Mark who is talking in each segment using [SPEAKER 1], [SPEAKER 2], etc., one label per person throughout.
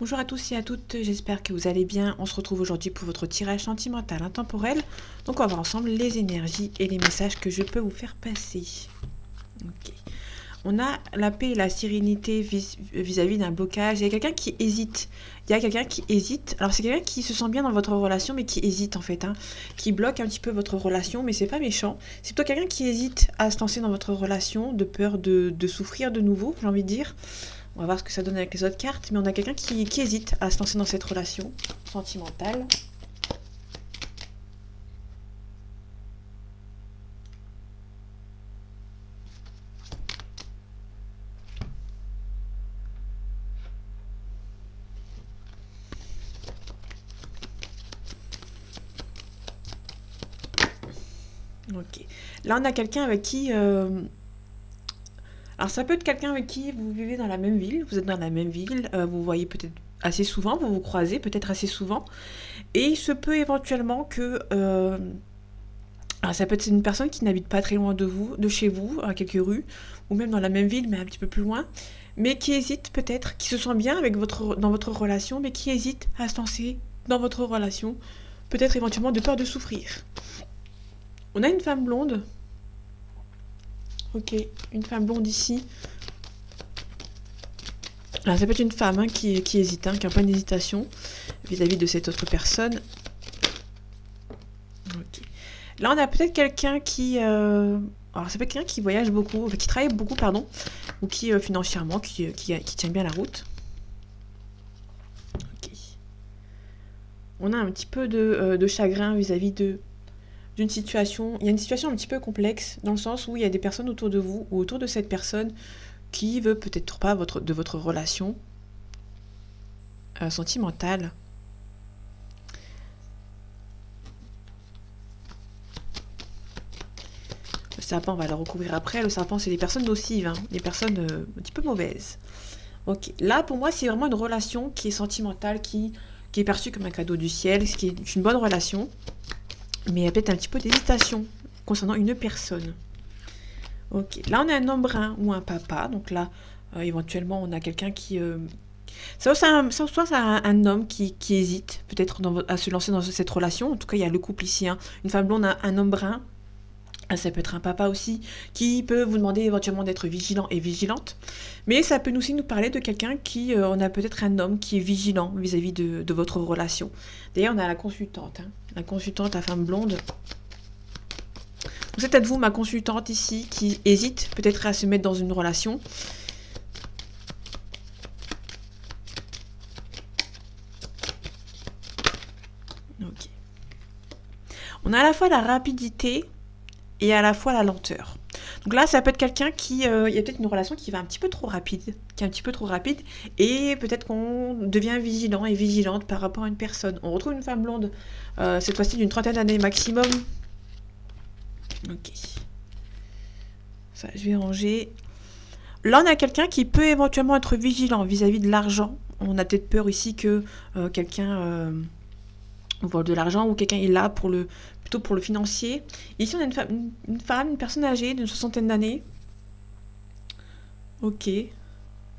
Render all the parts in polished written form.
[SPEAKER 1] Bonjour à tous et à toutes, j'espère que vous allez bien. On se retrouve aujourd'hui pour votre tirage sentimental intemporel. Donc on va voir ensemble les énergies et les messages que je peux vous faire passer. Ok. On a la paix et la sérénité vis-à-vis d'un blocage. Il y a quelqu'un qui hésite. Il y a quelqu'un qui hésite. Alors c'est quelqu'un qui se sent bien dans votre relation mais qui hésite en fait. Qui bloque un petit peu votre relation mais c'est pas méchant. C'est plutôt quelqu'un qui hésite à se lancer dans votre relation de peur de souffrir de nouveau, j'ai envie de dire. On va voir ce que ça donne avec les autres cartes, mais on a quelqu'un qui hésite à se lancer dans cette relation sentimentale. Ok. Là, on a quelqu'un avec qui... Alors, ça peut être quelqu'un avec qui vous vivez dans la même ville, vous êtes dans la même ville, vous voyez peut-être assez souvent, vous vous croisez peut-être assez souvent, et il se peut éventuellement que... alors, ça peut être une personne qui n'habite pas très loin de vous, de chez vous, à quelques rues, ou même dans la même ville, mais un petit peu plus loin, mais qui hésite peut-être, qui se sent bien avec dans votre relation, mais qui hésite à se lancer dans votre relation, peut-être éventuellement de peur de souffrir. On a une femme blonde. Ok, une femme blonde ici. Alors, ça peut être une femme qui hésite, qui a un point d'hésitation vis-à-vis de cette autre personne. Ok. Là, on a peut-être quelqu'un qui... alors, ça peut être quelqu'un qui voyage beaucoup, qui travaille beaucoup, pardon, ou qui financièrement, qui tient bien la route. Ok. On a un petit peu de chagrin vis-à-vis d'une situation. Il y a une situation un petit peu complexe, dans le sens où il y a des personnes autour de vous, ou autour de cette personne, qui veut peut-être pas de votre relation sentimentale. Le serpent, on va le recouvrir après. Le serpent, c'est les personnes nocives, les personnes un petit peu mauvaises. Ok, là pour moi, c'est vraiment une relation qui est sentimentale, qui est perçue comme un cadeau du ciel, ce qui est une bonne relation, mais il y a peut-être un petit peu d'hésitation concernant une personne. Ok, là on a un homme brun ou un papa, donc là éventuellement on a quelqu'un qui... soit c'est un homme qui hésite peut-être à se lancer dans cette relation, en tout cas il y a le couple ici, une femme blonde, un homme brun. Ça peut être un papa aussi qui peut vous demander éventuellement d'être vigilant et vigilante. Mais ça peut aussi nous parler de quelqu'un qui, on a peut-être un homme qui est vigilant vis-à-vis de votre relation. D'ailleurs, on a la consultante. La consultante, la femme blonde. C'est peut-être vous, ma consultante ici, qui hésite peut-être à se mettre dans une relation. Ok. On a à la fois la rapidité et à la fois la lenteur. Donc là, ça peut être quelqu'un qui... il y a peut-être une relation qui va un petit peu trop rapide, et peut-être qu'on devient vigilant et vigilante par rapport à une personne. On retrouve une femme blonde, cette fois-ci d'une 30aine d'années maximum. Ok. Ça, je vais ranger. Là, on a quelqu'un qui peut éventuellement être vigilant vis-à-vis de l'argent. On a peut-être peur ici que quelqu'un vole de l'argent ou quelqu'un est là plutôt pour le financier. Ici, on a une personne âgée d'une 60aine d'années. Ok.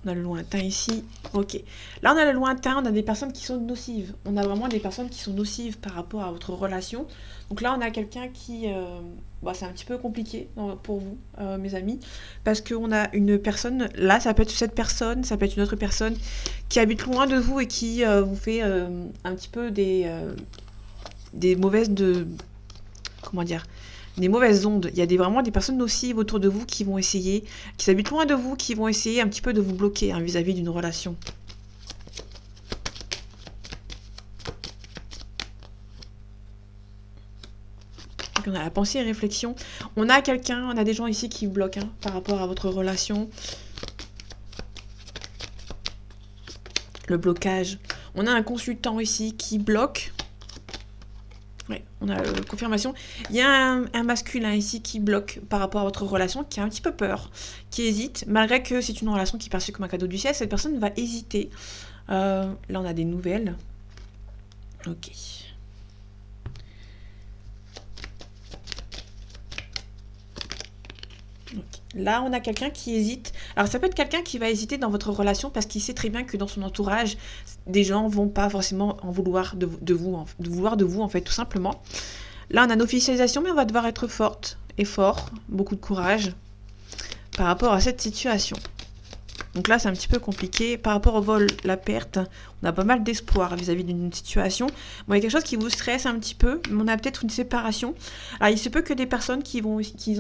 [SPEAKER 1] On a le lointain ici. Ok. Là, on a le lointain, on a des personnes qui sont nocives. On a vraiment des personnes qui sont nocives par rapport à votre relation. Donc là, on a quelqu'un qui... c'est un petit peu compliqué pour vous, mes amis, parce qu'on a une personne... Là, ça peut être cette personne, ça peut être une autre personne qui habite loin de vous et qui vous fait un petit peu des mauvaises... Comment dire, des mauvaises ondes. Il y a vraiment des personnes nocives autour de vous qui vont essayer, qui s'habitent loin de vous, qui vont essayer un petit peu de vous bloquer vis-à-vis d'une relation. Donc on a la pensée et réflexion. On a des gens ici qui bloquent par rapport à votre relation. Le blocage. On a un consultant ici qui bloque. Ouais, on a confirmation. Il y a un masculin ici qui bloque par rapport à votre relation, qui a un petit peu peur, qui hésite, malgré que c'est une relation qui est perçue comme un cadeau du ciel, cette personne va hésiter. Là, on a des nouvelles. Ok. Ok. Là, on a quelqu'un qui hésite. Alors, ça peut être quelqu'un qui va hésiter dans votre relation parce qu'il sait très bien que dans son entourage, des gens vont pas forcément en vouloir de vous, vouloir de vous, en fait, tout simplement. Là, on a une officialisation, mais on va devoir être forte et fort, beaucoup de courage par rapport à cette situation. Donc là, c'est un petit peu compliqué. Par rapport au vol, la perte, on a pas mal d'espoir vis-à-vis d'une situation. Bon, il y a quelque chose qui vous stresse un petit peu, mais on a peut-être une séparation. Alors, il se peut que des personnes qui ont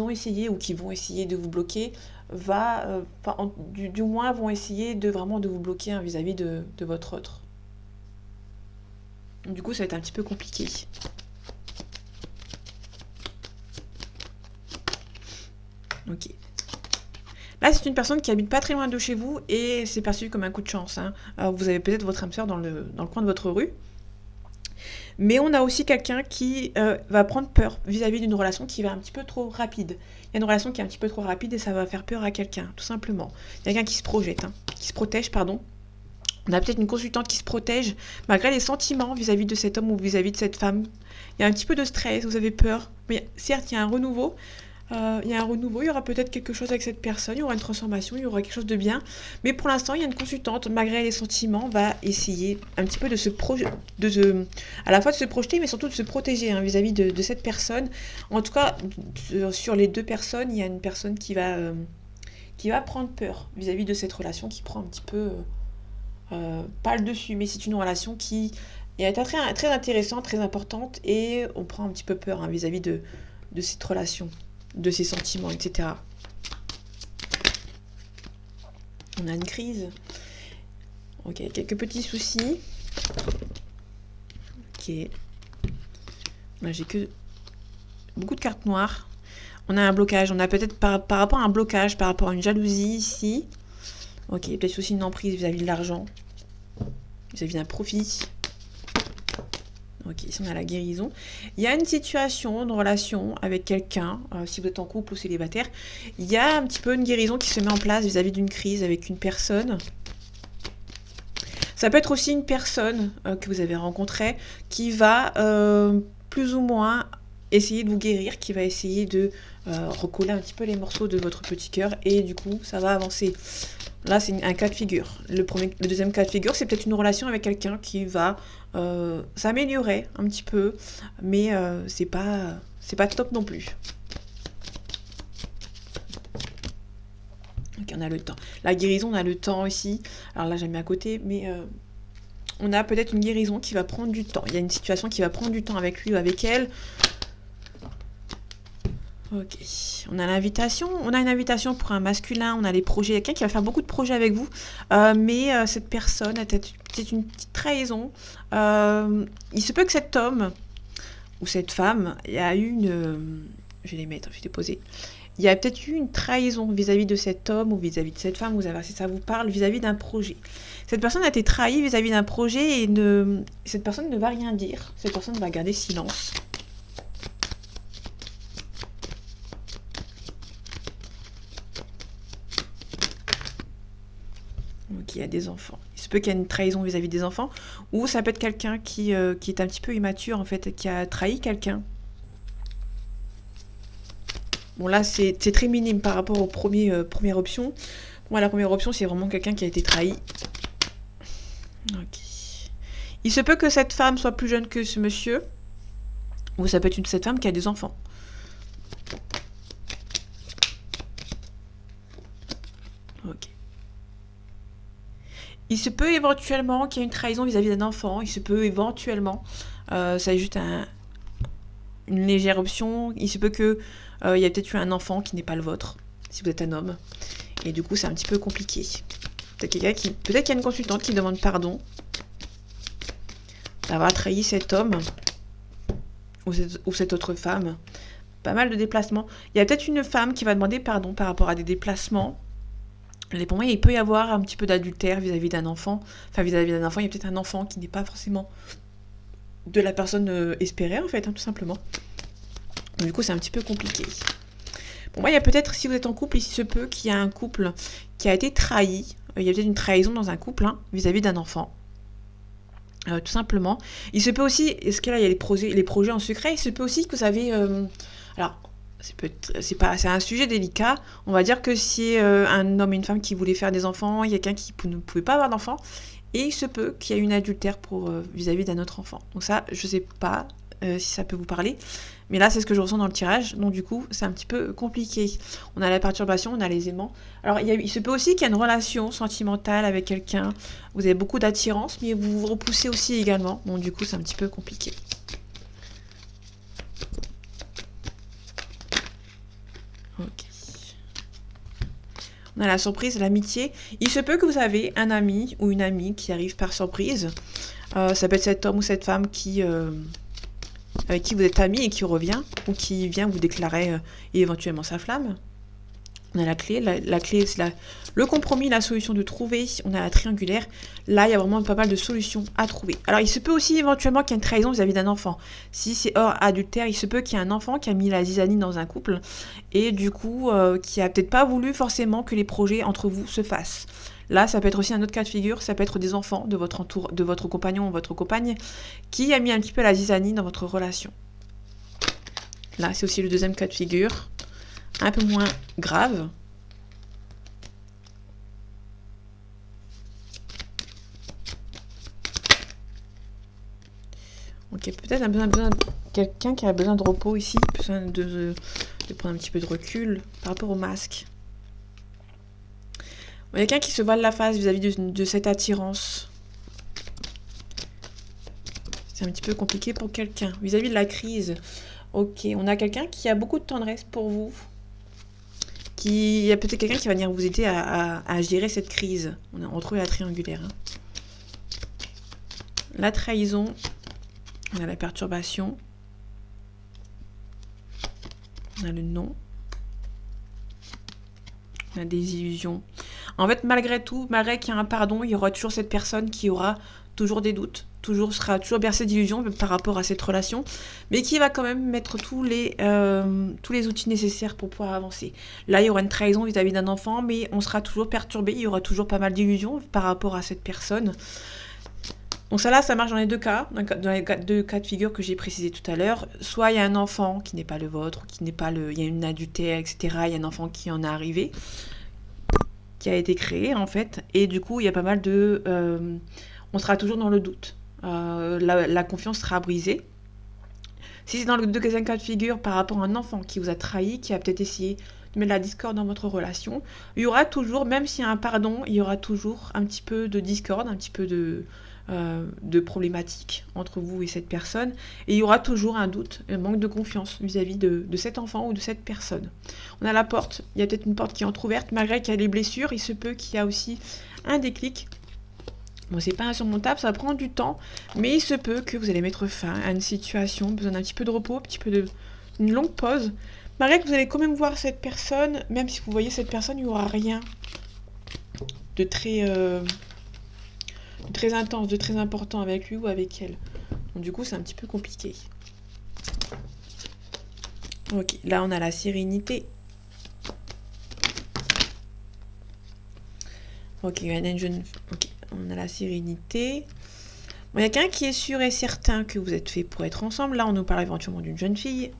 [SPEAKER 1] essayé ou qui vont essayer de vous bloquer, du moins vont essayer de vraiment de vous bloquer hein, vis-à-vis de votre autre. Du coup, ça va être un petit peu compliqué. Ok. Là, c'est une personne qui habite pas très loin de chez vous et c'est perçu comme un coup de chance. Hein. Alors, vous avez peut-être votre âme sœur dans le coin de votre rue. Mais on a aussi quelqu'un qui va prendre peur vis-à-vis d'une relation qui va un petit peu trop rapide. Il y a une relation qui est un petit peu trop rapide et ça va faire peur à quelqu'un, tout simplement. Il y a quelqu'un qui se projette, hein, qui se protège, pardon. On a peut-être une consultante qui se protège malgré les sentiments vis-à-vis de cet homme ou vis-à-vis de cette femme. Il y a un petit peu de stress, vous avez peur. Mais certes, il y a un renouveau. Il y aura peut-être quelque chose avec cette personne, il y aura une transformation, il y aura quelque chose de bien. Mais pour l'instant, il y a une consultante, malgré les sentiments, va essayer un petit peu à la fois de se projeter, mais surtout de se protéger hein, vis-à-vis de cette personne. En tout cas, sur les deux personnes, il y a une personne qui va prendre peur vis-à-vis de cette relation, qui prend un petit peu, pas le dessus, mais c'est une relation qui est très, très intéressante, très importante, et on prend un petit peu peur hein, vis-à-vis de cette relation, de ses sentiments, etc. On a une crise. Ok, quelques petits soucis. Ok. Là, j'ai que beaucoup de cartes noires. On a un blocage. On a peut-être par rapport à un blocage, par rapport à une jalousie ici. Ok, peut-être aussi une emprise vis-à-vis de l'argent. Vis-à-vis d'un profit. Ok, ici on a la guérison. Il y a une situation, une relation avec quelqu'un, si vous êtes en couple ou célibataire, il y a un petit peu une guérison qui se met en place vis-à-vis d'une crise avec une personne. Ça peut être aussi une personne que vous avez rencontrée qui va plus ou moins essayer de vous guérir, qui va essayer de recoller un petit peu les morceaux de votre petit cœur et du coup ça va avancer. Là, c'est un cas de figure. Le deuxième cas de figure, c'est peut-être une relation avec quelqu'un qui va s'améliorer un petit peu, mais c'est pas top non plus. Ok, on a le temps. La guérison, on a le temps aussi. Alors là, j'ai mis à côté, mais on a peut-être une guérison qui va prendre du temps. Il y a une situation qui va prendre du temps avec lui ou avec elle. Ok, on a l'invitation, on a une invitation pour un masculin, on a les projets, il y a quelqu'un qui va faire beaucoup de projets avec vous, mais cette personne a peut-être une petite trahison. Il se peut que cet homme ou cette femme, il y a eu je vais les mettre, je vais les poser. Il y a peut-être eu une trahison vis-à-vis de cet homme ou vis-à-vis de cette femme, si ça vous parle, vis-à-vis d'un projet. Cette personne a été trahie vis-à-vis d'un projet et cette personne ne va rien dire, cette personne va garder silence. Donc il y a des enfants. Il se peut qu'il y ait une trahison vis-à-vis des enfants, ou ça peut être quelqu'un qui est un petit peu immature en fait, qui a trahi quelqu'un. Bon là c'est très minime par rapport aux première option. Moi la première option c'est vraiment quelqu'un qui a été trahi. Ok. Il se peut que cette femme soit plus jeune que ce monsieur, ou ça peut être cette femme qui a des enfants. Ok. Il se peut éventuellement qu'il y ait une trahison vis-à-vis d'un enfant. Il se peut éventuellement, ça est juste une légère option. Il se peut qu'il y ait peut-être eu un enfant qui n'est pas le vôtre, si vous êtes un homme. Et du coup, c'est un petit peu compliqué. Peut-être qu'il y a une consultante qui demande pardon d'avoir trahi cet homme ou cette autre femme. Pas mal de déplacements. Il y a peut-être une femme qui va demander pardon par rapport à des déplacements. Pour moi, il peut y avoir un petit peu d'adultère vis-à-vis d'un enfant. Enfin, vis-à-vis d'un enfant, il y a peut-être un enfant qui n'est pas forcément de la personne espérée, en fait, hein, tout simplement. Du coup, c'est un petit peu compliqué. Pour moi, il y a peut-être, si vous êtes en couple, il se peut qu'il y ait un couple qui a été trahi. Il y a peut-être une trahison dans un couple hein, vis-à-vis d'un enfant. Tout simplement. Il se peut aussi, est-ce que là, il y a les projets en secret, il se peut aussi que vous avez... alors, C'est un sujet délicat. On va dire que si un homme et une femme qui voulaient faire des enfants, il y a quelqu'un qui ne pouvait pas avoir d'enfants, et il se peut qu'il y ait une adultère pour vis-à-vis d'un autre enfant. Donc ça, je sais pas si ça peut vous parler, mais là c'est ce que je ressens dans le tirage. Donc du coup, c'est un petit peu compliqué. On a la perturbation, on a les aimants. Alors il se peut aussi qu'il y ait une relation sentimentale avec quelqu'un. Vous avez beaucoup d'attirance, mais vous vous repoussez aussi également. Donc du coup, c'est un petit peu compliqué. Ok. On a la surprise, l'amitié. Il se peut que vous avez un ami ou une amie qui arrive par surprise. Ça peut être cet homme ou cette femme avec qui vous êtes ami et qui revient, ou qui vient vous déclarer éventuellement sa flamme. On a la clé. La clé, c'est le compromis, la solution de trouver. On a la triangulaire. Là, il y a vraiment pas mal de solutions à trouver. Alors, il se peut aussi éventuellement qu'il y ait une trahison vis-à-vis d'un enfant. Si c'est hors adultère, il se peut qu'il y ait un enfant qui a mis la zizanie dans un couple et du coup, qui a peut-être pas voulu forcément que les projets entre vous se fassent. Là, ça peut être aussi un autre cas de figure. Ça peut être des enfants de votre compagnon ou votre compagne qui a mis un petit peu la zizanie dans votre relation. Là, c'est aussi le deuxième cas de figure. Un peu moins grave. Ok, peut-être besoin de quelqu'un qui a besoin de repos ici, besoin de prendre un petit peu de recul par rapport au masque. Quelqu'un qui se voile la face vis-à-vis de cette attirance. C'est un petit peu compliqué pour quelqu'un. Vis-à-vis de la crise. Ok, on a quelqu'un qui a beaucoup de tendresse pour vous. Il y a peut-être quelqu'un qui va venir vous aider à gérer cette crise. On a retrouvé la triangulaire. Hein. La trahison. On a la perturbation. On a le non. On a des illusions. En fait, malgré tout, malgré qu'il y ait un pardon, il y aura toujours cette personne qui aura toujours des doutes, sera toujours bercée d'illusions par rapport à cette relation, mais qui va quand même mettre tous les outils nécessaires pour pouvoir avancer. Là, il y aura une trahison vis-à-vis d'un enfant, mais on sera toujours perturbé, il y aura toujours pas mal d'illusions par rapport à cette personne. Donc ça marche dans les deux cas, dans les deux cas de figure que j'ai précisé tout à l'heure. Soit il y a un enfant qui n'est pas le vôtre, il y a une adultère, etc. Il y a un enfant qui en est arrivé, qui a été créé en fait, et du coup il y a pas mal de... on sera toujours dans le doute. La confiance sera brisée. Si c'est dans le deuxième cas de figure par rapport à un enfant qui vous a trahi, qui a peut-être essayé de mettre la discorde dans votre relation, il y aura toujours, même s'il y a un pardon, il y aura toujours un petit peu de discorde, un petit peu de problématique entre vous et cette personne, et il y aura toujours un doute, un manque de confiance vis-à-vis de cet enfant ou de cette personne. On a la porte, il y a peut-être une porte qui est entrouverte, malgré qu'il y a les blessures, il se peut qu'il y a aussi un déclic. Bon, c'est pas insurmontable, ça prend du temps, mais il se peut que vous allez mettre fin à une situation, besoin d'un petit peu de repos, un petit peu une longue pause. Malgré que vous allez quand même voir cette personne, même si vous voyez cette personne, il n'y aura rien de très intense, de très important avec lui ou avec elle. Donc du coup, c'est un petit peu compliqué. Ok, là on a la sérénité. Ok, on a la sérénité. Bon, il y a quelqu'un qui est sûr et certain que vous êtes fait pour être ensemble. Là, on nous parle éventuellement d'une jeune fille.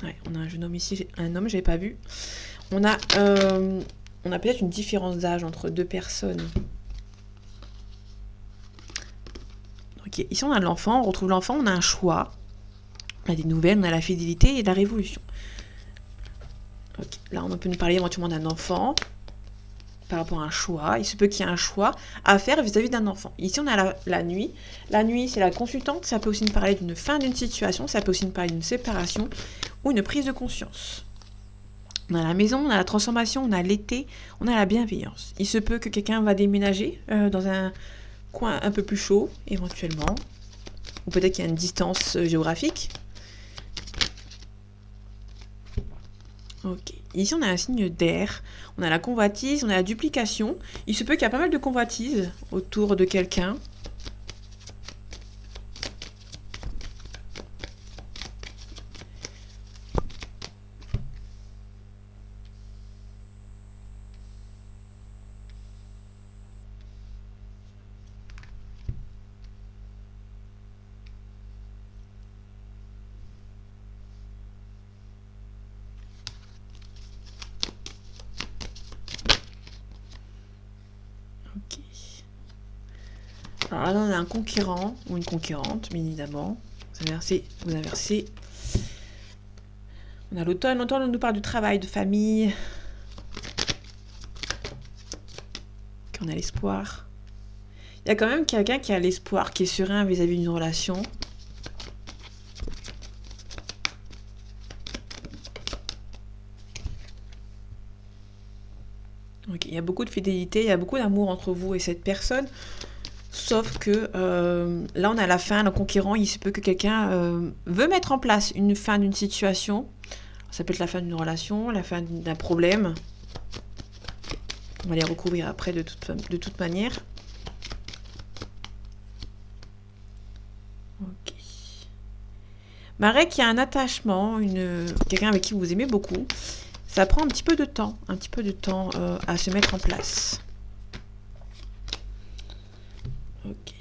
[SPEAKER 1] Ouais, on a un jeune homme ici, un homme, j'avais pas vu. On a peut-être une différence d'âge entre deux personnes. Ok, ici on a l'enfant, on retrouve l'enfant, on a un choix. On a des nouvelles, on a la fidélité et la révolution. Okay. Là, on peut nous parler éventuellement d'un enfant par rapport à un choix. Il se peut qu'il y ait un choix à faire vis-à-vis d'un enfant. Ici, on a la nuit. La nuit, c'est la consultante. Ça peut aussi nous parler d'une fin d'une situation. Ça peut aussi nous parler d'une séparation ou une prise de conscience. On a la maison, on a la transformation, on a l'été, on a la bienveillance. Il se peut que quelqu'un va déménager dans un coin un peu plus chaud, éventuellement. Ou peut-être qu'il y a une distance géographique. Ok. Ici, on a un signe d'air. On a la convoitise, on a la duplication. Il se peut qu'il y a pas mal de convoitise autour de quelqu'un. Alors là, on a un conquérant ou une conquérante, bien évidemment. Vous inversez. On a l'automne. L'automne, on nous parle du travail, de famille. On a l'espoir. Il y a quand même quelqu'un qui a l'espoir, qui est serein vis-à-vis d'une relation. Ok, il y a beaucoup de fidélité, il y a beaucoup d'amour entre vous et cette personne. Sauf que là, on a la fin, le conquérant. Il se peut que quelqu'un veut mettre en place une fin d'une situation. Ça peut être la fin d'une relation, la fin d'un problème. On va les recouvrir après de toute manière. Ok. Marek, il y a un attachement, quelqu'un avec qui vous aimez beaucoup. Ça prend un petit peu de temps à se mettre en place. Ok.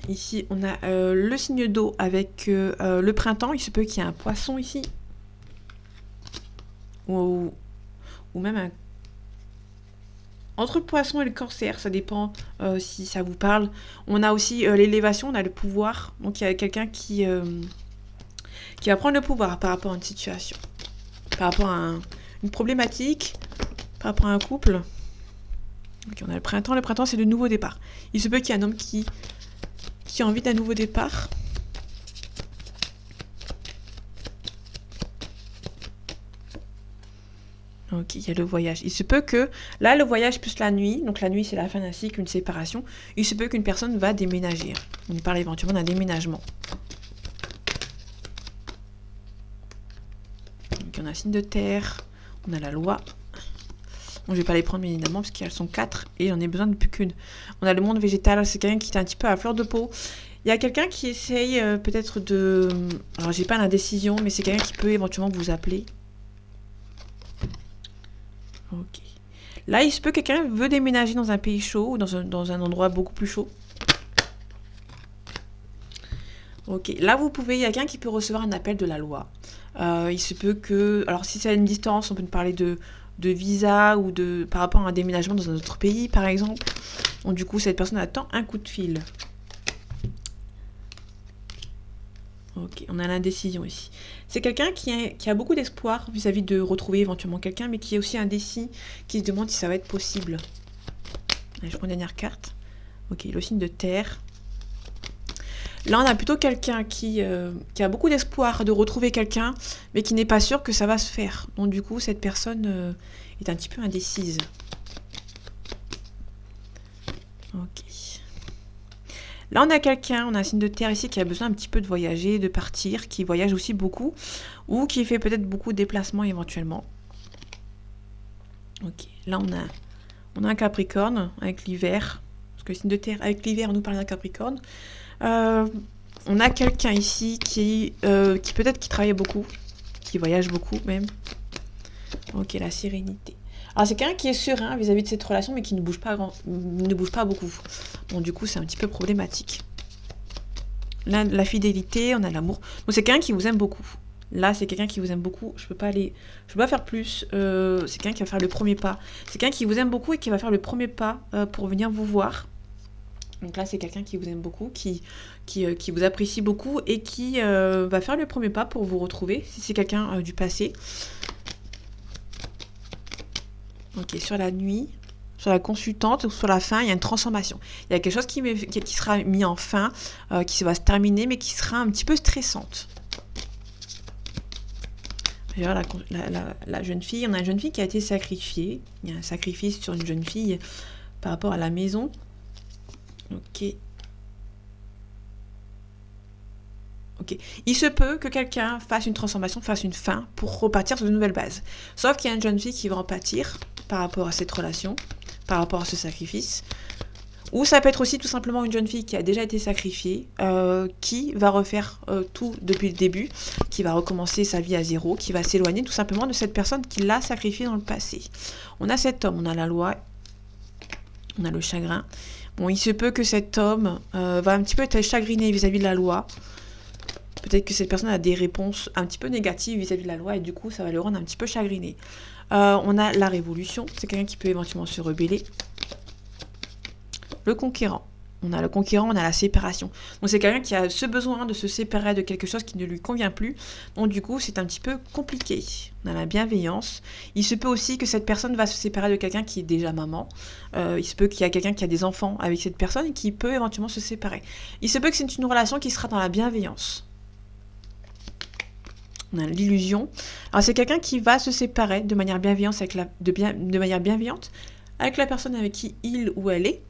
[SPEAKER 1] Ici, on a le signe d'eau avec le printemps. Il se peut qu'il y ait un poisson ici. Ou même un... Entre le poisson et le cancer, ça dépend si ça vous parle. On a aussi l'élévation, on a le pouvoir. Donc il y a quelqu'un qui va prendre le pouvoir par rapport à une situation. Par rapport à une problématique, par rapport à un couple. Donc on a le printemps. Le printemps, c'est le nouveau départ. Il se peut qu'il y ait un homme qui a envie d'un nouveau départ. Ok, il y a le voyage. Il se peut que, là, le voyage plus la nuit, donc la nuit c'est la fin d'un cycle, une séparation, il se peut qu'une personne va déménager. On parle éventuellement d'un déménagement. Donc on a un signe de terre, on a la loi. Bon, je vais pas les prendre bien évidemment parce qu'elles sont 4 et j'en ai besoin de plus qu'une. On a le monde végétal, c'est quelqu'un qui est un petit peu à fleur de peau. Il y a quelqu'un qui essaye peut-être de... Alors j'ai pas l'indécision, mais c'est quelqu'un qui peut éventuellement vous appeler. Ok. Là, il se peut que quelqu'un veut déménager dans un pays chaud ou dans un endroit beaucoup plus chaud. Ok. Là, il y a quelqu'un qui peut recevoir un appel de la loi. Il se peut que... Alors, si c'est à une distance, on peut parler de visa ou par rapport à un déménagement dans un autre pays, par exemple. Donc, du coup, cette personne attend un coup de fil. Ok, on a l'indécision ici. C'est quelqu'un qui a beaucoup d'espoir vis-à-vis de retrouver éventuellement quelqu'un, mais qui est aussi indécis, qui se demande si ça va être possible. Allez, je prends une dernière carte. Ok, le signe de terre. Là, on a plutôt quelqu'un qui a beaucoup d'espoir de retrouver quelqu'un, mais qui n'est pas sûr que ça va se faire. Donc du coup, cette personne est un petit peu indécise. Ok. Là, on a un signe de terre ici qui a besoin un petit peu de voyager, de partir, qui voyage aussi beaucoup, ou qui fait peut-être beaucoup de déplacements éventuellement. Ok, là on a un Capricorne avec l'hiver, parce que le signe de terre avec l'hiver, on nous parle d'un Capricorne. On a quelqu'un ici qui peut-être qui travaille beaucoup, qui voyage beaucoup même. Ok, la sérénité. Alors c'est quelqu'un qui est serein vis-à-vis de cette relation, mais qui ne bouge pas beaucoup. Bon, du coup, c'est un petit peu problématique. Là, la fidélité, on a l'amour. Donc c'est quelqu'un qui vous aime beaucoup. Là, c'est quelqu'un qui vous aime beaucoup. Je peux pas faire plus. C'est quelqu'un qui va faire le premier pas. C'est quelqu'un qui vous aime beaucoup et qui va faire le premier pas pour venir vous voir. Donc là, c'est quelqu'un qui vous aime beaucoup, qui vous apprécie beaucoup et qui va faire le premier pas pour vous retrouver, si c'est quelqu'un du passé. Ok, sur la nuit, sur la consultante ou sur la fin, il y a une transformation. Il y a quelque chose qui sera mis en fin, qui va se terminer, mais qui sera un petit peu stressante. La jeune fille, on a une jeune fille qui a été sacrifiée. Il y a un sacrifice sur une jeune fille par rapport à la maison. Ok. Ok. Il se peut que quelqu'un fasse une transformation, fasse une fin pour repartir sur de nouvelles bases. Sauf qu'il y a une jeune fille qui va en pâtir par rapport à cette relation, par rapport à ce sacrifice. Ou ça peut être aussi tout simplement une jeune fille qui a déjà été sacrifiée, qui va refaire tout depuis le début, qui va recommencer sa vie à zéro, qui va s'éloigner tout simplement de cette personne qui l'a sacrifiée dans le passé. On a cet homme, on a la loi, on a le chagrin. Bon, il se peut que cet homme va un petit peu être chagriné vis-à-vis de la loi. Peut-être que cette personne a des réponses un petit peu négatives vis-à-vis de la loi et du coup, ça va le rendre un petit peu chagriné. On a la révolution, c'est quelqu'un qui peut éventuellement se rebeller. Le conquérant. On a le conquérant, on a la séparation. Donc c'est quelqu'un qui a ce besoin de se séparer de quelque chose qui ne lui convient plus. Donc du coup, c'est un petit peu compliqué. On a la bienveillance. Il se peut aussi que cette personne va se séparer de quelqu'un qui est déjà maman. Il se peut qu'il y a quelqu'un qui a des enfants avec cette personne et qui peut éventuellement se séparer. Il se peut que c'est une relation qui sera dans la bienveillance. On a l'illusion. Alors c'est quelqu'un qui va se séparer de manière bienveillante avec la personne avec qui il ou elle est.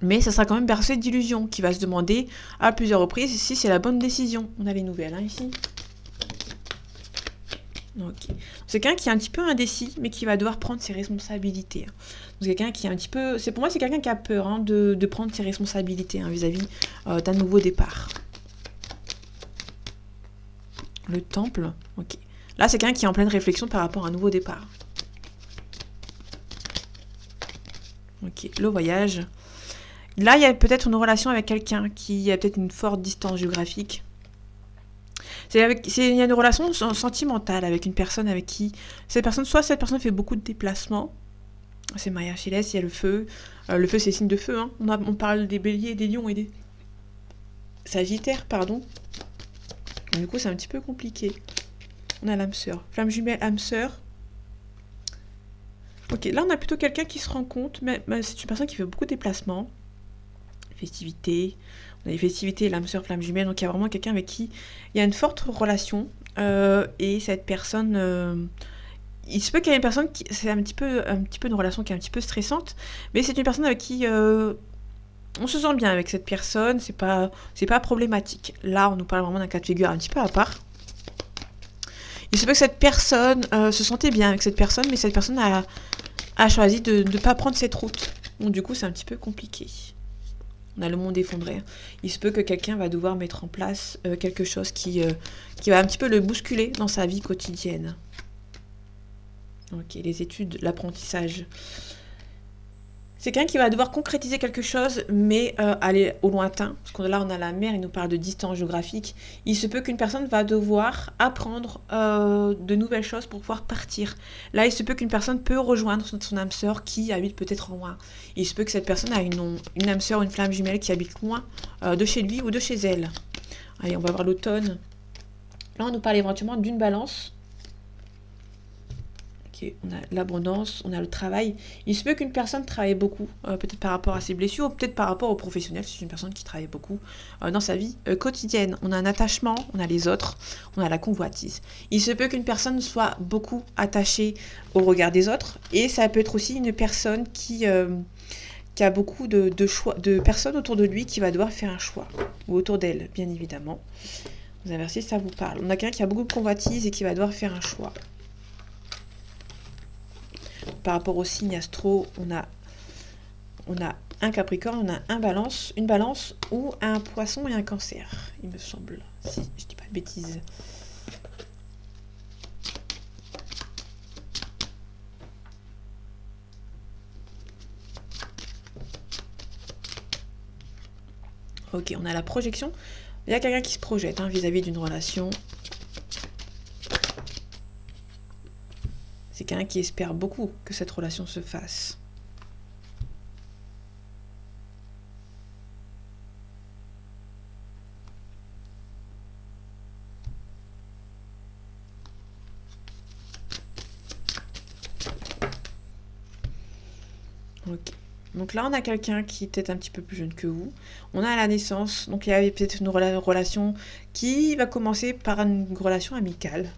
[SPEAKER 1] Mais ça sera quand même bercé d'illusions, qui va se demander à plusieurs reprises si c'est la bonne décision. On a les nouvelles ici. Ok. C'est quelqu'un qui est un petit peu indécis, mais qui va devoir prendre ses responsabilités. C'est quelqu'un qui est un petit peu... Pour moi, c'est quelqu'un qui a peur de prendre ses responsabilités vis-à-vis d'un nouveau départ. Le temple. Ok. Là, c'est quelqu'un qui est en pleine réflexion par rapport à un nouveau départ. Ok. Le voyage. Là, il y a peut-être une relation avec quelqu'un qui a peut-être une forte distance géographique. Il y a une relation sentimentale avec une personne avec qui... cette personne fait beaucoup de déplacements. C'est Maria Chiles, il y a le feu. Le feu, c'est signe de feu. Hein. On parle des béliers, des lions et des sagittaires, pardon. Du coup, c'est un petit peu compliqué. On a l'âme sœur. Flamme jumelle, âme sœur. Ok, là, on a plutôt quelqu'un qui se rend compte, mais c'est une personne qui fait beaucoup de déplacements. Festivités, on a les festivités, l'âme sœur, flamme jumelle, donc il y a vraiment quelqu'un avec qui il y a une forte relation, et cette personne, il se peut qu'il y ait une personne qui, c'est un petit peu une relation qui est un petit peu stressante, mais c'est une personne avec qui on se sent bien avec cette personne, c'est pas problématique. Là, on nous parle vraiment d'un cas de figure un petit peu à part. Il se peut que cette personne se sentait bien avec cette personne, mais cette personne a choisi de ne pas prendre cette route, donc du coup c'est un petit peu compliqué. On a le monde effondré. Il se peut que quelqu'un va devoir mettre en place quelque chose qui va un petit peu le bousculer dans sa vie quotidienne. Ok, les études, l'apprentissage. C'est quelqu'un qui va devoir concrétiser quelque chose, mais aller au lointain. Parce que là, on a la mer, il nous parle de distance géographique. Il se peut qu'une personne va devoir apprendre de nouvelles choses pour pouvoir partir. Là, il se peut qu'une personne peut rejoindre son âme sœur qui habite peut-être en loin. Il se peut que cette personne a une âme sœur, une flamme jumelle qui habite loin de chez lui ou de chez elle. Allez, on va voir l'automne. Là, on nous parle éventuellement d'une balance. On a l'abondance, on a le travail. Il se peut qu'une personne travaille beaucoup, peut-être par rapport à ses blessures, ou peut-être par rapport aux professionnels, c'est une personne qui travaille beaucoup dans sa vie quotidienne. On a un attachement, on a les autres, on a la convoitise. Il se peut qu'une personne soit beaucoup attachée au regard des autres, et ça peut être aussi une personne qui a beaucoup de personnes autour de lui qui va devoir faire un choix, ou autour d'elle, bien évidemment. Vous inversez, ça vous parle. On a quelqu'un qui a beaucoup de convoitise et qui va devoir faire un choix. Par rapport au signe astro, on a un Capricorne, on a une balance ou un Poisson et un Cancer, il me semble, si je dis pas de bêtises. Ok, on a la projection. Il y a quelqu'un qui se projette vis-à-vis d'une relation. C'est quelqu'un qui espère beaucoup que cette relation se fasse. Ok. Donc là, on a quelqu'un qui est peut-être un petit peu plus jeune que vous. On a la naissance. Donc il y avait peut-être une relation qui va commencer par une relation amicale.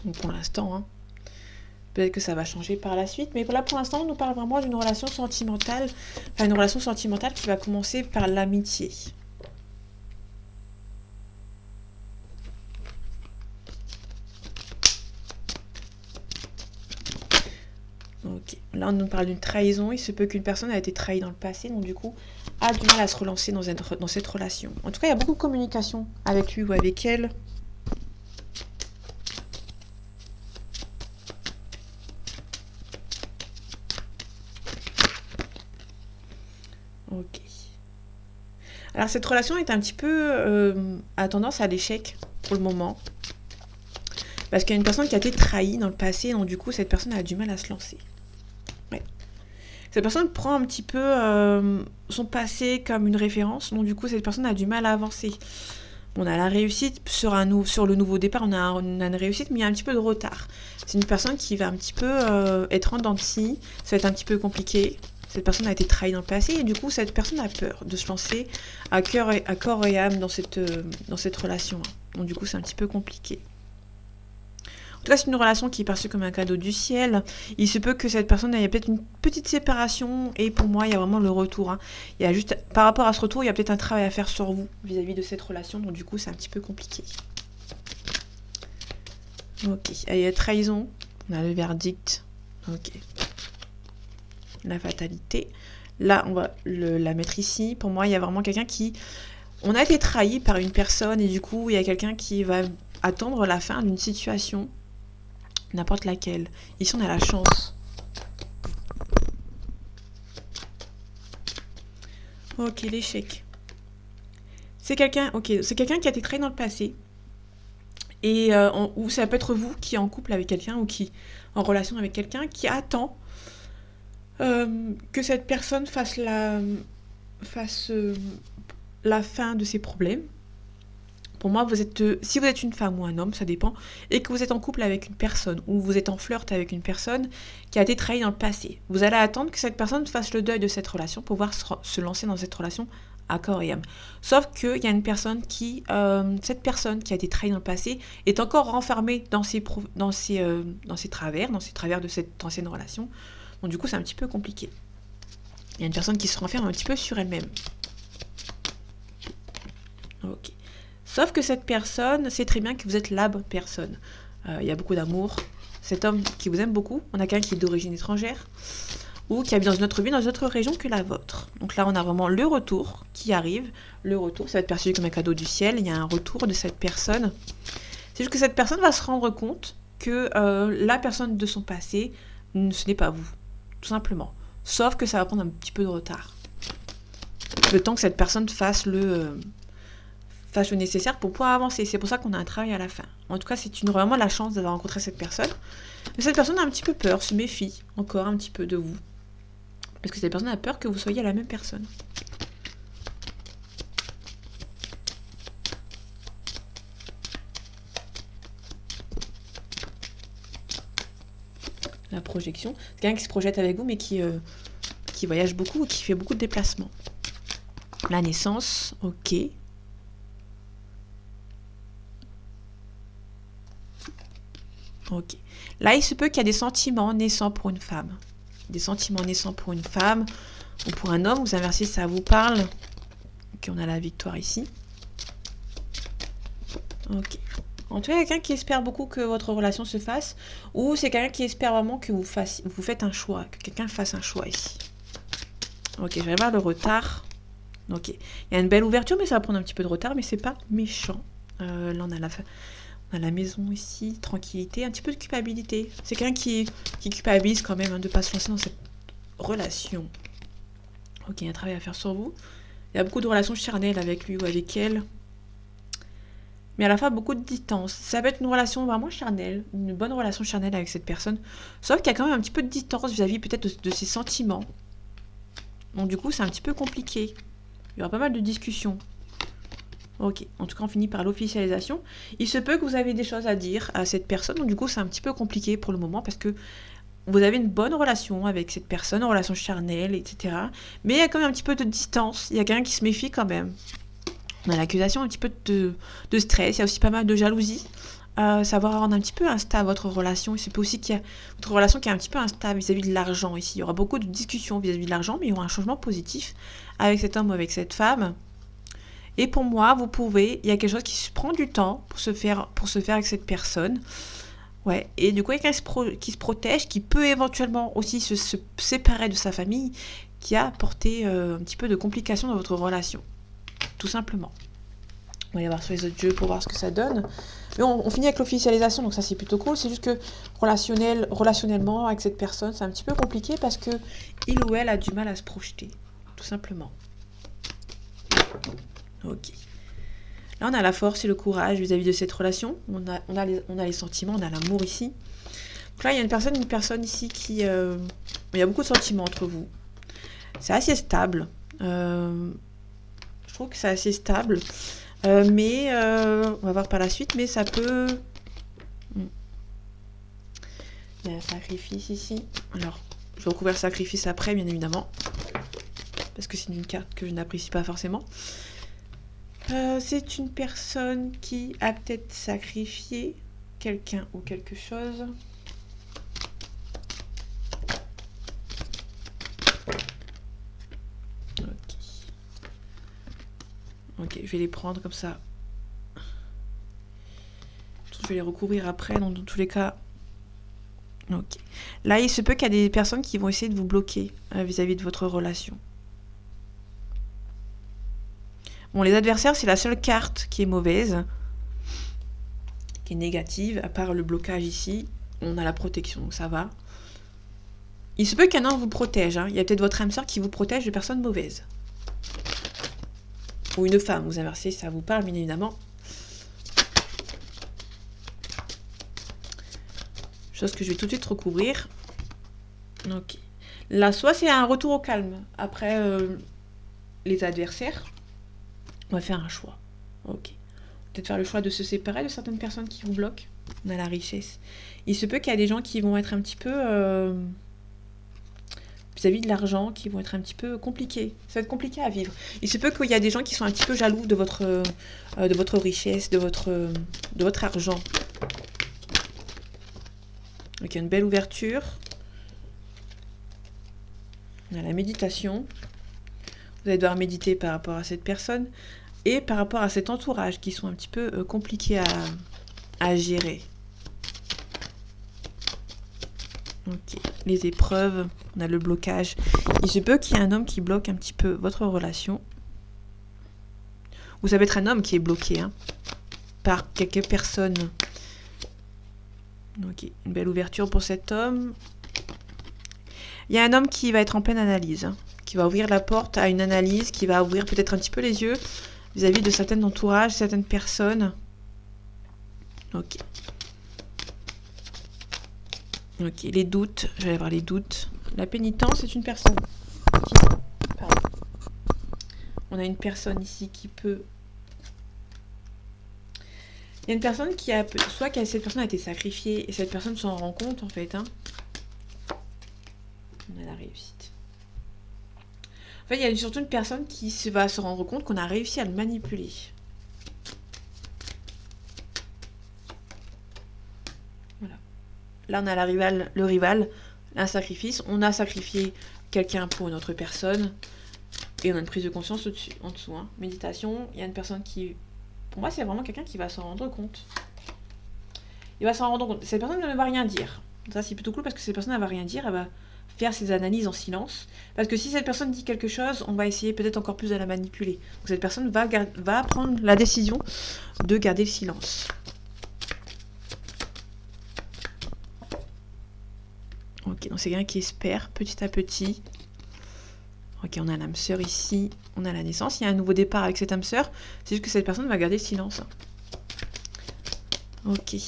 [SPEAKER 1] Donc pour l'instant, peut-être que ça va changer par la suite, mais là pour l'instant on nous parle vraiment d'une relation sentimentale, une relation sentimentale qui va commencer par l'amitié. Ok, là on nous parle d'une trahison, il se peut qu'une personne a été trahie dans le passé, donc du coup a du mal à se relancer dans cette relation. En tout cas il y a beaucoup de communication avec lui ou avec elle. Ok. Alors cette relation est un petit peu a tendance à l'échec pour le moment. Parce qu'il y a une personne qui a été trahie dans le passé, donc du coup cette personne a du mal à se lancer. Ouais. Cette personne prend un petit peu son passé comme une référence, donc du coup cette personne a du mal à avancer. On a la réussite sur le nouveau départ, on a une réussite, mais il y a un petit peu de retard. C'est une personne qui va un petit peu être en dents de scie, ça va être un petit peu compliqué. Cette personne a été trahie dans le passé et du coup cette personne a peur de se lancer à corps et âme dans cette relation. Donc du coup c'est un petit peu compliqué. En tout cas, c'est une relation qui est perçue comme un cadeau du ciel. Il se peut que cette personne ait peut-être une petite séparation et pour moi, il y a vraiment le retour. Hein. Il y a juste, par rapport à ce retour, il y a peut-être un travail à faire sur vous vis-à-vis de cette relation. Donc du coup, c'est un petit peu compliqué. Ok. Il y a trahison. On a le verdict. Ok. La fatalité. Là, on va la mettre ici. Pour moi, il y a vraiment quelqu'un qui... On a été trahi par une personne et du coup, il y a quelqu'un qui va attendre la fin d'une situation. N'importe laquelle. Ici, on a la chance. Ok, l'échec. C'est quelqu'un qui a été trahi dans le passé. Et ou ça peut être vous qui est en couple avec quelqu'un ou qui en relation avec quelqu'un qui attend que cette personne fasse la fin de ses problèmes. Pour moi, si vous êtes une femme ou un homme, ça dépend, et que vous êtes en couple avec une personne, ou vous êtes en flirt avec une personne qui a été trahie dans le passé, vous allez attendre que cette personne fasse le deuil de cette relation pour pouvoir se lancer dans cette relation à corps et âme. Sauf qu'il y a une personne cette personne qui a été trahie dans le passé est encore renfermée dans ses travers de cette ancienne relation. Donc du coup, c'est un petit peu compliqué. Il y a une personne qui se renferme un petit peu sur elle-même. Ok. Sauf que cette personne sait très bien que vous êtes la bonne personne. Il y a beaucoup d'amour. Cet homme qui vous aime beaucoup, on a quelqu'un qui est d'origine étrangère ou qui habite dans une autre ville, dans une autre région que la vôtre. Donc là, on a vraiment le retour qui arrive. Le retour, ça va être perçu comme un cadeau du ciel. Il y a un retour de cette personne. C'est juste que cette personne va se rendre compte que la personne de son passé, ce n'est pas vous, tout simplement. Sauf que ça va prendre un petit peu de retard. Le temps que cette personne fasse le nécessaire pour pouvoir avancer. C'est pour ça qu'on a un travail à la fin. En tout cas, c'est vraiment la chance d'avoir rencontré cette personne. Mais cette personne a un petit peu peur, se méfie encore un petit peu de vous. Parce que cette personne a peur que vous soyez la même personne. La projection. C'est quelqu'un qui se projette avec vous, mais qui voyage beaucoup, qui fait beaucoup de déplacements. La naissance, ok. Ok. Là, il se peut qu'il y a des sentiments naissants pour une femme. Des sentiments naissants pour une femme ou pour un homme. Vous inversez, ça vous parle. Ok, on a la victoire ici. Ok. En tout cas, quelqu'un qui espère beaucoup que votre relation se fasse, ou c'est quelqu'un qui espère vraiment que vous faites un choix, que quelqu'un fasse un choix ici. Ok, je vais voir le retard. Ok. Il y a une belle ouverture, mais ça va prendre un petit peu de retard, mais c'est pas méchant. Là, on a la maison ici, tranquillité, un petit peu de culpabilité. C'est quelqu'un qui culpabilise quand même de ne pas se lancer dans cette relation. Ok, il y a un travail à faire sur vous. Il y a beaucoup de relations charnelles avec lui ou avec elle. Mais à la fois, beaucoup de distance. Ça peut être une relation vraiment charnelle, une bonne relation charnelle avec cette personne. Sauf qu'il y a quand même un petit peu de distance vis-à-vis peut-être de ses sentiments. Donc du coup, c'est un petit peu compliqué. Il y aura pas mal de discussions. Ok, en tout cas on finit par l'officialisation. Il se peut que vous avez des choses à dire à cette personne, donc du coup c'est un petit peu compliqué pour le moment parce que vous avez une bonne relation avec cette personne, une relation charnelle, etc. Mais il y a quand même un petit peu de distance, il y a quelqu'un qui se méfie quand même. On a l'accusation, un petit peu de stress, il y a aussi pas mal de jalousie. Ça va rendre un petit peu instable votre relation. Il se peut aussi qu'il y a votre relation qui est un petit peu instable vis-à-vis de l'argent ici. Il y aura beaucoup de discussions vis-à-vis de l'argent, mais il y aura un changement positif avec cet homme ou avec cette femme. Et pour moi, il y a quelque chose qui se prend du temps pour se faire avec cette personne. Ouais, et du coup, il y a quelqu'un qui se protège, qui peut éventuellement aussi se séparer de sa famille, qui a apporté un petit peu de complications dans votre relation. Tout simplement. On va y avoir sur les autres jeux pour voir ce que ça donne. Mais on finit avec l'officialisation, donc ça c'est plutôt cool. C'est juste que relationnellement avec cette personne, c'est un petit peu compliqué parce que il ou elle a du mal à se projeter. Tout simplement. Ok. Là, on a la force et le courage vis-à-vis de cette relation. On a les sentiments, on a l'amour ici. Donc là, il y a une personne ici qui... il y a beaucoup de sentiments entre vous. C'est assez stable. Je trouve que c'est assez stable. Mais on va voir par la suite, mais ça peut... Il y a un sacrifice ici. Alors, je vais recouvrir le sacrifice après, bien évidemment. Parce que c'est une carte que je n'apprécie pas forcément. C'est une personne qui a peut-être sacrifié quelqu'un ou quelque chose. Ok, je vais les prendre comme ça. Je vais les recouvrir après, donc dans tous les cas... Ok. Là, il se peut qu'il y a des personnes qui vont essayer de vous bloquer vis-à-vis de votre relation. Bon, les adversaires, c'est la seule carte qui est mauvaise, qui est négative, à part le blocage ici. On a la protection, donc ça va. Il se peut qu'un homme vous protège. Hein. Il y a peut-être votre âme sœur qui vous protège de personnes mauvaises. Ou une femme, vous inversez, ça vous parle, bien évidemment. Chose que je vais tout de suite recouvrir. Ok. Là, soit c'est un retour au calme. Après les adversaires, on va faire un choix. Ok. Peut-être faire le choix de se séparer de certaines personnes qui vous bloquent. On a la richesse. Il se peut qu'il y a des gens qui vont être un petit peu... vis-à-vis de l'argent, qui vont être un petit peu compliqués. Ça va être compliqué à vivre. Il se peut qu'il y a des gens qui sont un petit peu jaloux de votre richesse, de votre argent. Donc il y a une belle ouverture. On a la méditation. Vous allez devoir méditer par rapport à cette personne et par rapport à cet entourage qui sont un petit peu compliqués à gérer. Ok, les épreuves, on a le blocage. Il se peut qu'il y ait un homme qui bloque un petit peu votre relation. Ou ça peut être un homme qui est bloqué par quelques personnes. Ok, une belle ouverture pour cet homme. Il y a un homme qui va être en pleine analyse, qui va ouvrir la porte à une analyse, qui va ouvrir peut-être un petit peu les yeux vis-à-vis de certains entourages, certaines personnes. Ok. Ok, les doutes, je vais avoir les doutes. La pénitence, c'est une personne qui... Pardon. On a une personne ici qui peut... Il y a une personne qui a... Soit que cette personne a été sacrifiée et cette personne s'en rend compte, en fait. On a la réussite. En fait, il y a surtout une personne qui va se rendre compte qu'on a réussi à le manipuler. Voilà. Là, on a le rival, un sacrifice. On a sacrifié quelqu'un pour une autre personne. Et on a une prise de conscience en dessous. Méditation, il y a une personne qui... Pour moi, c'est vraiment quelqu'un qui va s'en rendre compte. Il va s'en rendre compte. Cette personne ne va rien dire. Ça, c'est plutôt cool parce que cette personne ne va rien dire. Elle va faire ses analyses en silence. Parce que si cette personne dit quelque chose, on va essayer peut-être encore plus de la manipuler. Donc cette personne va prendre la décision de garder le silence. Ok, donc c'est quelqu'un qui espère petit à petit. Ok, on a l'âme sœur ici, on a la naissance. Il y a un nouveau départ avec cette âme sœur. C'est juste que cette personne va garder le silence. Ok. Il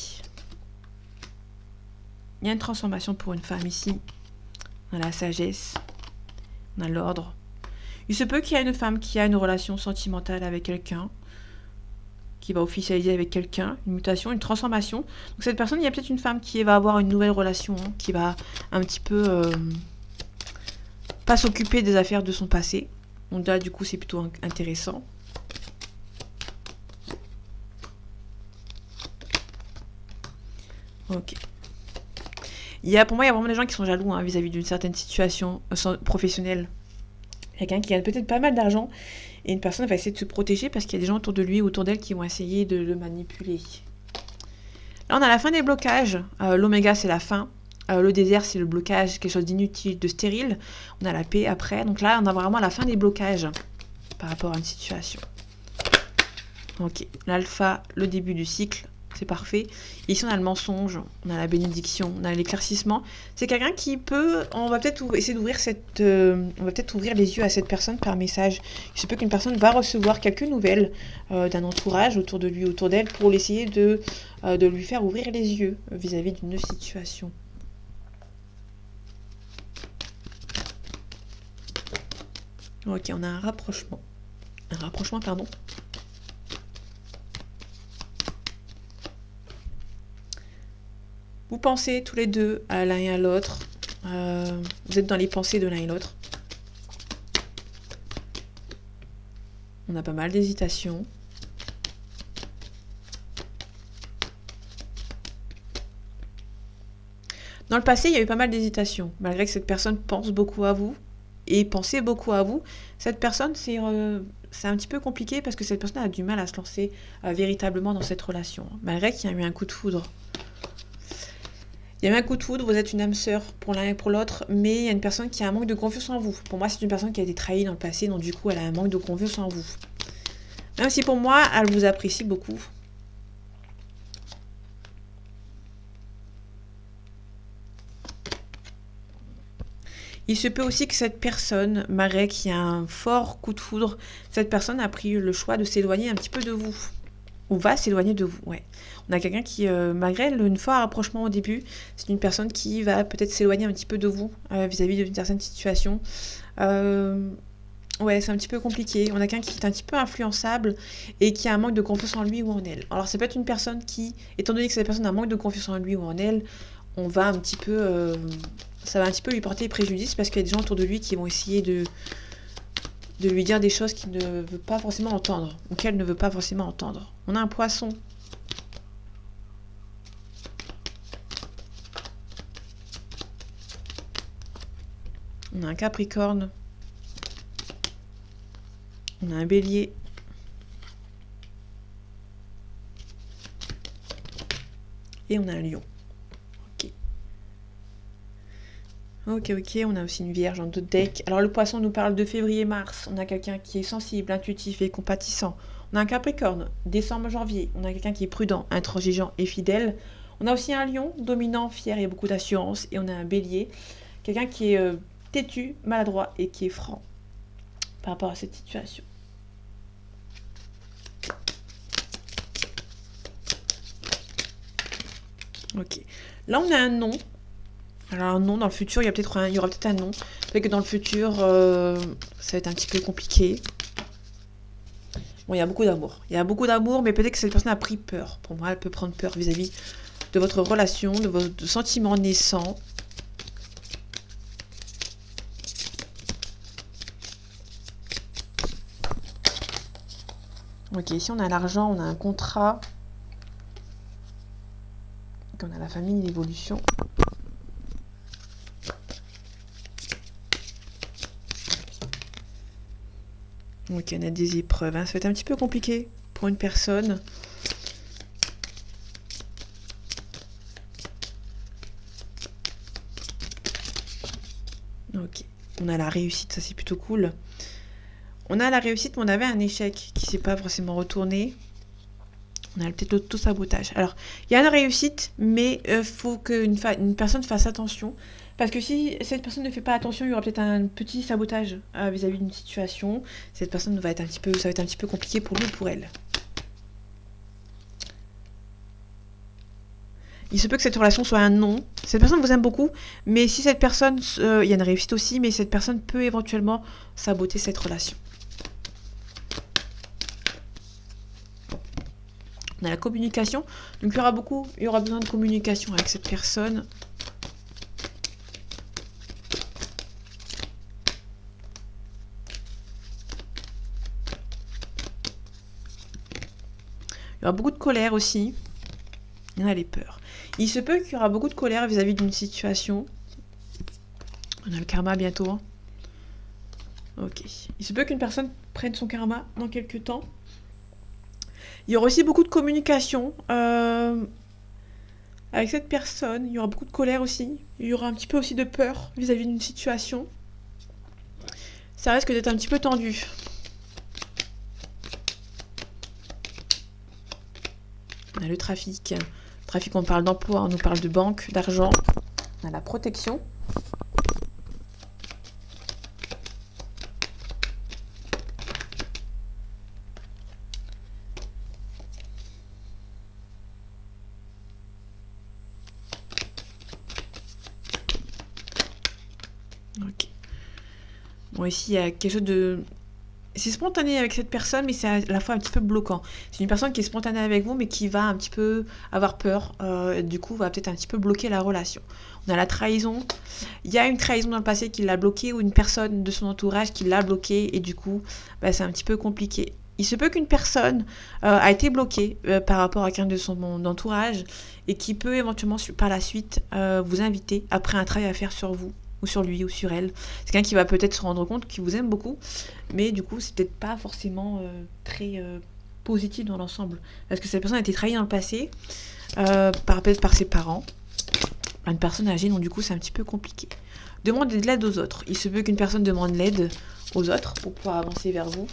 [SPEAKER 1] y a une transformation pour une femme ici. On a la sagesse. On a l'ordre. Il se peut qu'il y ait une femme qui a une relation sentimentale avec quelqu'un, qui va officialiser avec quelqu'un, une mutation, une transformation. Donc cette personne, il y a peut-être une femme qui va avoir une nouvelle relation, qui va un petit peu pas s'occuper des affaires de son passé. Donc là, du coup, c'est plutôt intéressant. Ok. Pour moi, il y a vraiment des gens qui sont jaloux vis-à-vis d'une certaine situation professionnelle. Quelqu'un qui a peut-être pas mal d'argent et une personne va essayer de se protéger parce qu'il y a des gens autour de lui, autour d'elle qui vont essayer de le manipuler. Là, on a la fin des blocages. L'oméga, c'est la fin. Le désert, c'est le blocage, quelque chose d'inutile, de stérile. On a la paix après. Donc là, on a vraiment la fin des blocages par rapport à une situation. Ok. L'alpha, le début du cycle. C'est parfait. Ici, on a le mensonge, on a la bénédiction, on a l'éclaircissement. C'est quelqu'un qui peut... On va peut-être essayer d'ouvrir on va peut-être ouvrir les yeux à cette personne par message. Il se peut qu'une personne va recevoir quelques nouvelles d'un entourage autour de lui, autour d'elle, pour essayer de lui faire ouvrir les yeux vis-à-vis d'une situation. Ok, on a un rapprochement. Un rapprochement, pardon. Vous pensez tous les deux à l'un et à l'autre. Vous êtes dans les pensées de l'un et l'autre. On a pas mal d'hésitation. Dans le passé, il y a eu pas mal d'hésitation. Malgré que cette personne pense beaucoup à vous et pensait beaucoup à vous, cette personne, c'est un petit peu compliqué parce que cette personne a du mal à se lancer véritablement dans cette relation. Malgré qu'il y a eu un coup de foudre. Il y a eu un coup de foudre, vous êtes une âme sœur pour l'un et pour l'autre, mais il y a une personne qui a un manque de confiance en vous. Pour moi, c'est une personne qui a été trahie dans le passé, donc du coup, elle a un manque de confiance en vous. Même si pour moi, elle vous apprécie beaucoup. Il se peut aussi que cette personne, malgré qu'il y a un fort coup de foudre, cette personne a pris le choix de s'éloigner un petit peu de vous. Ou va s'éloigner de vous, ouais. On a quelqu'un qui, malgré le fort rapprochement au début, c'est une personne qui va peut-être s'éloigner un petit peu de vous vis-à-vis d'une certaine situation. Ouais, c'est un petit peu compliqué. On a quelqu'un qui est un petit peu influençable et qui a un manque de confiance en lui ou en elle. Alors, ça peut être une personne qui, étant donné que cette personne a un manque de confiance en lui ou en elle, on va un petit peu... ça va un petit peu lui porter préjudice parce qu'il y a des gens autour de lui qui vont essayer de lui dire des choses qu'il ne veut pas forcément entendre ou qu'elle ne veut pas forcément entendre. On a un poisson. On a un capricorne. On a un bélier. Et on a un lion. Ok, on a aussi une vierge en 2 decks. Alors le poisson nous parle de février-mars. On a quelqu'un qui est sensible, intuitif et compatissant. On a un capricorne, décembre-janvier. On a quelqu'un qui est prudent, intransigeant et fidèle. On a aussi un lion, dominant, fier et beaucoup d'assurance. Et on a un bélier, quelqu'un qui est têtu, maladroit et qui est franc par rapport à cette situation. Ok. Là, on a un nom. Alors, un nom, dans le futur, il y aura peut-être un nom. Peut-être que dans le futur, ça va être un petit peu compliqué. Bon, il y a beaucoup d'amour. Il y a beaucoup d'amour, mais peut-être que cette personne a pris peur. Pour moi, elle peut prendre peur vis-à-vis de votre relation, de vos sentiments naissants. Ok, ici on a l'argent, on a un contrat. Donc on a la famille, l'évolution. Ok, on a des épreuves. Hein. Ça va être un petit peu compliqué pour une personne. Ok, on a la réussite, ça c'est plutôt cool. On a la réussite, mais on avait un échec qui ne s'est pas forcément retourné. On a peut-être l'auto-sabotage. Alors, il y a une réussite, mais il faut qu'une personne fasse attention. Parce que si cette personne ne fait pas attention, il y aura peut-être un petit sabotage vis-à-vis d'une situation. Cette personne ça va être un petit peu compliqué pour lui ou pour elle. Il se peut que cette relation soit un non. Cette personne vous aime beaucoup, mais si cette personne... il y a une réussite aussi, mais cette personne peut éventuellement saboter cette relation. On a la communication. Donc il y aura besoin de communication avec cette personne. Il y aura beaucoup de colère aussi. Il y en a les peurs. Il se peut qu'il y aura beaucoup de colère vis-à-vis d'une situation. On a le karma bientôt. Hein. Ok. Il se peut qu'une personne prenne son karma dans quelques temps. Il y aura aussi beaucoup de communication avec cette personne. Il y aura beaucoup de colère aussi. Il y aura un petit peu aussi de peur vis-à-vis d'une situation. Ça risque d'être un petit peu tendu. On a le trafic. Le trafic, on parle d'emploi, on nous parle de banque, d'argent. On a la protection. Ok. Bon, ici, il y a quelque chose de... C'est spontané avec cette personne, mais c'est à la fois un petit peu bloquant. C'est une personne qui est spontanée avec vous, mais qui va un petit peu avoir peur. Du coup, va peut-être un petit peu bloquer la relation. On a la trahison. Il y a une trahison dans le passé qui l'a bloqué, ou une personne de son entourage qui l'a bloqué, et du coup, bah, c'est un petit peu compliqué. Il se peut qu'une personne a été bloquée par rapport à quelqu'un de son entourage, et qui peut éventuellement par la suite vous inviter après un travail à faire sur vous, ou sur lui, ou sur elle. C'est quelqu'un qui va peut-être se rendre compte qu'il vous aime beaucoup, mais du coup, c'est peut-être pas forcément très positif dans l'ensemble. Parce que cette personne a été trahie dans le passé, peut-être par ses parents, une personne âgée, donc du coup, c'est un petit peu compliqué. Demandez de l'aide aux autres. Il se peut qu'une personne demande l'aide aux autres pour pouvoir avancer vers vous.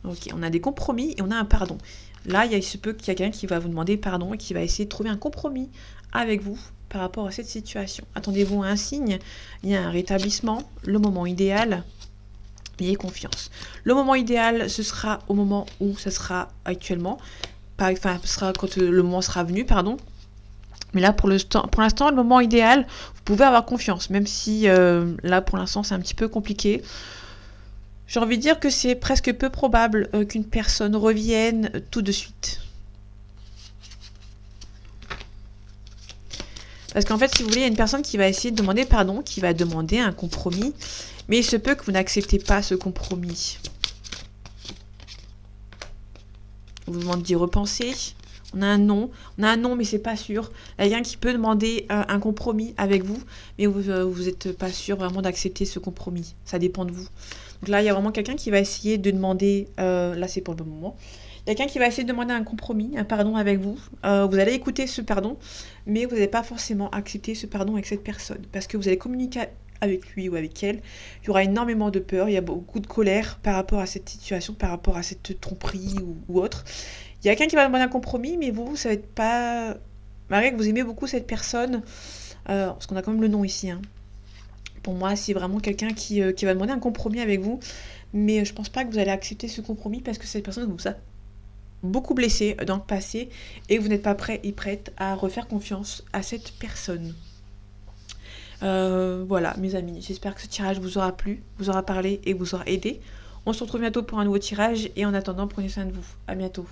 [SPEAKER 1] Ok, on a des compromis et on a un pardon. Là, il se peut qu'il y a quelqu'un qui va vous demander pardon et qui va essayer de trouver un compromis avec vous par rapport à cette situation. Attendez-vous à un signe, il y a un rétablissement, le moment idéal, ayez confiance. Le moment idéal, ce sera au moment où ça sera actuellement, enfin, ce sera quand le moment sera venu, pardon. Mais là, pour l'instant, le moment idéal, vous pouvez avoir confiance, même si là, pour l'instant, c'est un petit peu compliqué. J'ai envie de dire que c'est presque peu probable qu'une personne revienne tout de suite. Parce qu'en fait, si vous voulez, il y a une personne qui va essayer de demander pardon, qui va demander un compromis, mais il se peut que vous n'acceptez pas ce compromis. On vous demande d'y repenser. On a un non, mais c'est pas sûr. Il y a quelqu'un qui peut demander un compromis avec vous, mais vous êtes pas sûr vraiment d'accepter ce compromis. Ça dépend de vous. Donc là, il y a vraiment quelqu'un qui va essayer de demander, là c'est pour le bon moment, il y a quelqu'un qui va essayer de demander un compromis, un pardon avec vous. Vous allez écouter ce pardon, mais vous n'allez pas forcément accepter ce pardon avec cette personne, parce que vous allez communiquer avec lui ou avec elle. Il y aura énormément de peur, il y a beaucoup de colère par rapport à cette situation, par rapport à cette tromperie ou autre. Il y a quelqu'un qui va demander un compromis, mais vous, ça va être pas... Malgré que vous aimez beaucoup cette personne, parce qu'on a quand même le nom ici, hein. Pour moi, c'est vraiment quelqu'un qui va demander un compromis avec vous, mais je pense pas que vous allez accepter ce compromis parce que cette personne vous a beaucoup blessé dans le passé et vous n'êtes pas prêt et prête à refaire confiance à cette personne. Voilà, mes amis, j'espère que ce tirage vous aura plu, vous aura parlé et vous aura aidé. On se retrouve bientôt pour un nouveau tirage et en attendant, prenez soin de vous. À bientôt.